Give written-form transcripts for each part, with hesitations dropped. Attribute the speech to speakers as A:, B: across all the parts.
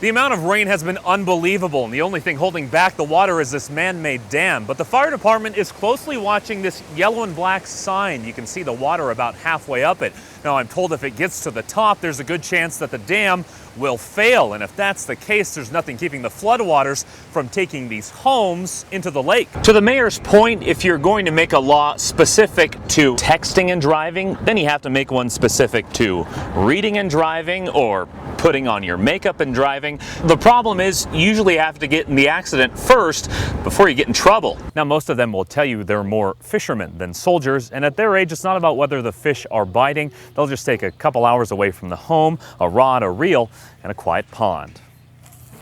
A: The amount of rain has been unbelievable, and the only thing holding back the water is this man-made dam. But the fire department is closely watching this yellow and black sign. You can see the water about halfway up it. Now, I'm told if it gets to the top, there's a good chance that the dam will fail. And if that's the case, there's nothing keeping the floodwaters from taking these homes into the lake. To the mayor's point, if you're going to make a law specific to texting and driving, then you have to make one specific to reading and driving or putting on your makeup and driving. The problem is you usually have to get in the accident first before you get in trouble. Now, most of them will tell you they're more fishermen than soldiers, and at their age, it's not about whether the fish are biting. They'll just take a couple hours away from the home, a rod, a reel, and a quiet pond.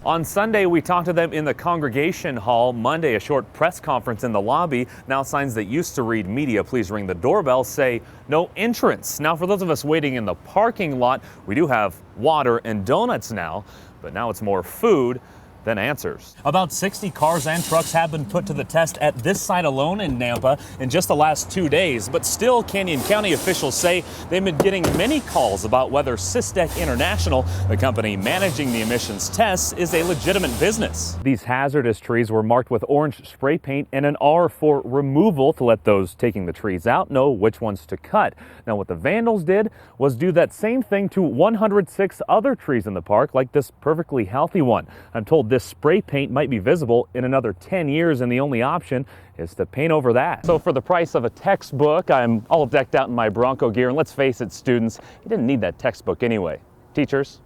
A: On Sunday, we talked to them in the congregation hall. Monday, a short press conference in the lobby. Now, signs that used to read "Media, please ring the doorbell" say no entrance. Now, for those of us waiting in the parking lot, we do have water and donuts now, but now it's more food than answers. About 60 cars and trucks have been put to the test at this site alone in Nampa in just the last 2 days, but still Canyon County officials say they've been getting many calls about whether Systec International, the company managing the emissions tests, is a legitimate business. These hazardous trees were marked with orange spray paint and an R for removal to let those taking the trees out know which ones to cut. Now, what the vandals did was do that same thing to 106 other trees in the park, like this perfectly healthy one. I'm told this spray paint might be visible in another 10 years, and the only option is to paint over that. So for the price of a textbook, I'm all decked out in my Bronco gear, and let's face it, students, you didn't need that textbook anyway. Teachers,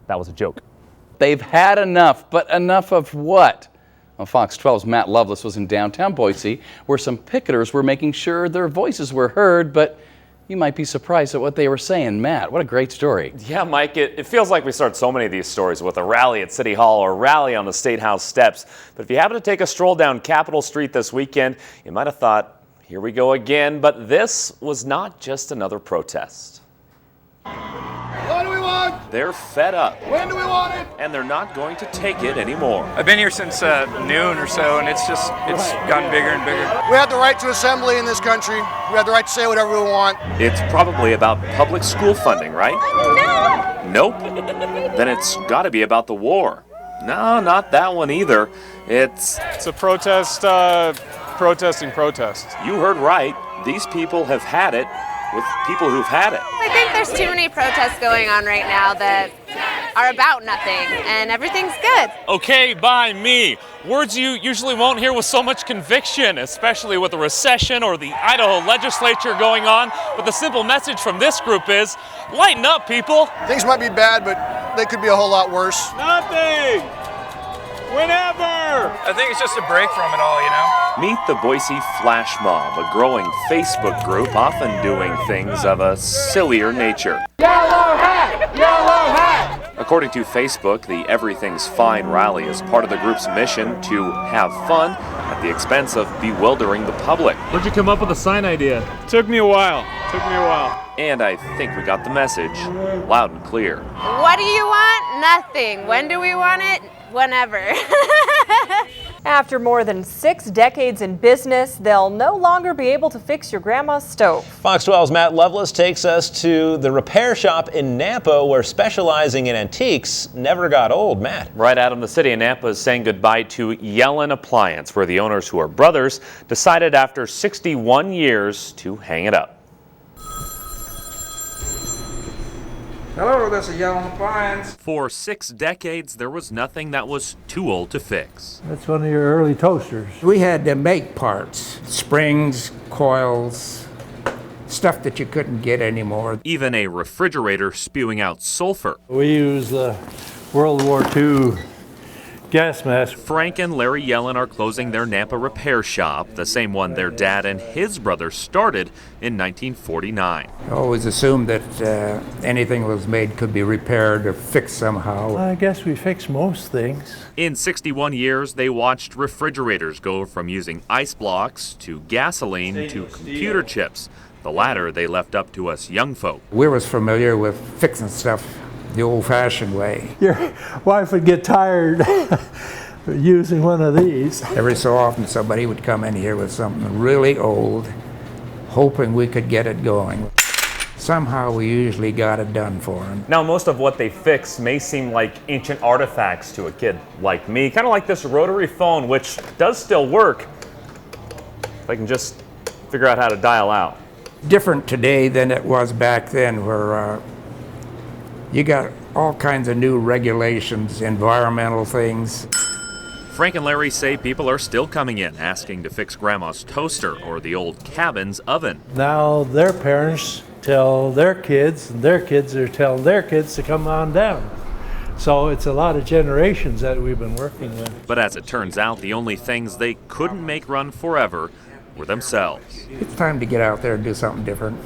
A: that was a joke.
B: They've had enough, but enough of what? Well, Fox 12's Matt Loveless was in downtown Boise, where some picketers were making sure their voices were heard, but you might be surprised at what they were saying. Matt, what a great story.
A: Yeah, Mike, it feels like we start so many of these stories with a rally at City Hall or a rally on the State House steps. But if you happen to take a stroll down Capitol Street this weekend, you might have thought, here we go again. But this was not just another protest.
C: What do we want?
A: They're fed up.
C: When do we want it?
A: And they're not going to take it anymore.
D: I've been here since noon or so, and it's gotten bigger and bigger.
C: We have the right to assembly in this country. We have the right to say whatever we want.
A: It's probably about public school funding, right? No. Nope. Then it's got to be about the war. No, not that one either. It's
D: a protest, protesting protest.
A: You heard right. These people have had it with people who've had it.
E: I think there's too many protests going on right now that are about nothing, and everything's good.
A: Okay, by me. Words you usually won't hear with so much conviction, especially with the recession or the Idaho legislature going on. But the simple message from this group is, lighten up, people.
C: Things might be bad, but they could be a whole lot worse.
D: Nothing! Whenever! I think it's just a break from it all, you know?
A: Meet the Boise Flash Mob, a growing Facebook group often doing things of a sillier nature.
C: Yellow hat! Yellow hat!
A: According to Facebook, the Everything's Fine rally is part of the group's mission to have fun at the expense of bewildering the public. Where'd you come up with the sign idea?
D: Took me a while.
A: And I think we got the message loud and clear.
E: What do you want? Nothing. When do we want it? Whenever.
F: After more than 6 decades in business, they'll no longer be able to fix your grandma's stove.
G: Fox 12's Matt Loveless takes us to the repair shop in Nampa, where specializing in antiques never got old. Matt.
A: Right, Adam, the city of Nampa is saying goodbye to Yellen Appliance, where the owners, who are brothers, decided after 61 years to hang it up.
H: Hello, this is Yellen Appliance.
A: For 6 decades, there was nothing that was too old to fix.
I: That's one of your early toasters.
H: We had to make parts, springs, coils, stuff that you couldn't get anymore.
A: Even a refrigerator spewing out sulfur.
I: We use the World War II gas mask.
A: Frank and Larry Yellen are closing their Nampa repair shop, the same one their dad and his brother started in 1949.
H: I always assumed that anything that was made could be repaired or fixed somehow.
I: I guess we fix most things.
A: In 61 years, they watched refrigerators go from using ice blocks to gasoline to computer chips. The latter they left up to us young folk.
H: We was familiar with fixing stuff the old-fashioned way.
I: Your wife would get tired using one of these.
H: Every so often somebody would come in here with something really old, hoping we could get it going. somehow we usually got it done for them.
A: Now, most of what they fix may seem like ancient artifacts to a kid like me, kind of like this rotary phone, which does still work if I can just figure out how to dial out.
H: Different today than it was back then, where you got all kinds of new regulations, environmental things.
A: Frank and Larry say people are still coming in asking to fix Grandma's toaster or the old cabin's oven.
I: Now their parents tell their kids, and their kids are telling their kids to come on down. So it's a lot of generations that we've been working with.
A: But as it turns out, the only things they couldn't make run forever were themselves.
H: It's time to get out there and do something different.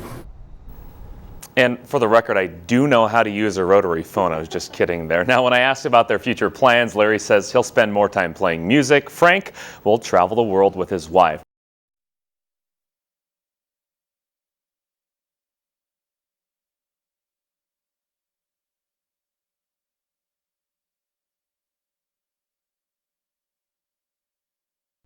A: And for the record, I do know how to use a rotary phone. I was just kidding there. Now, when I asked about their future plans, Larry says he'll spend more time playing music. Frank will travel the world with his wife.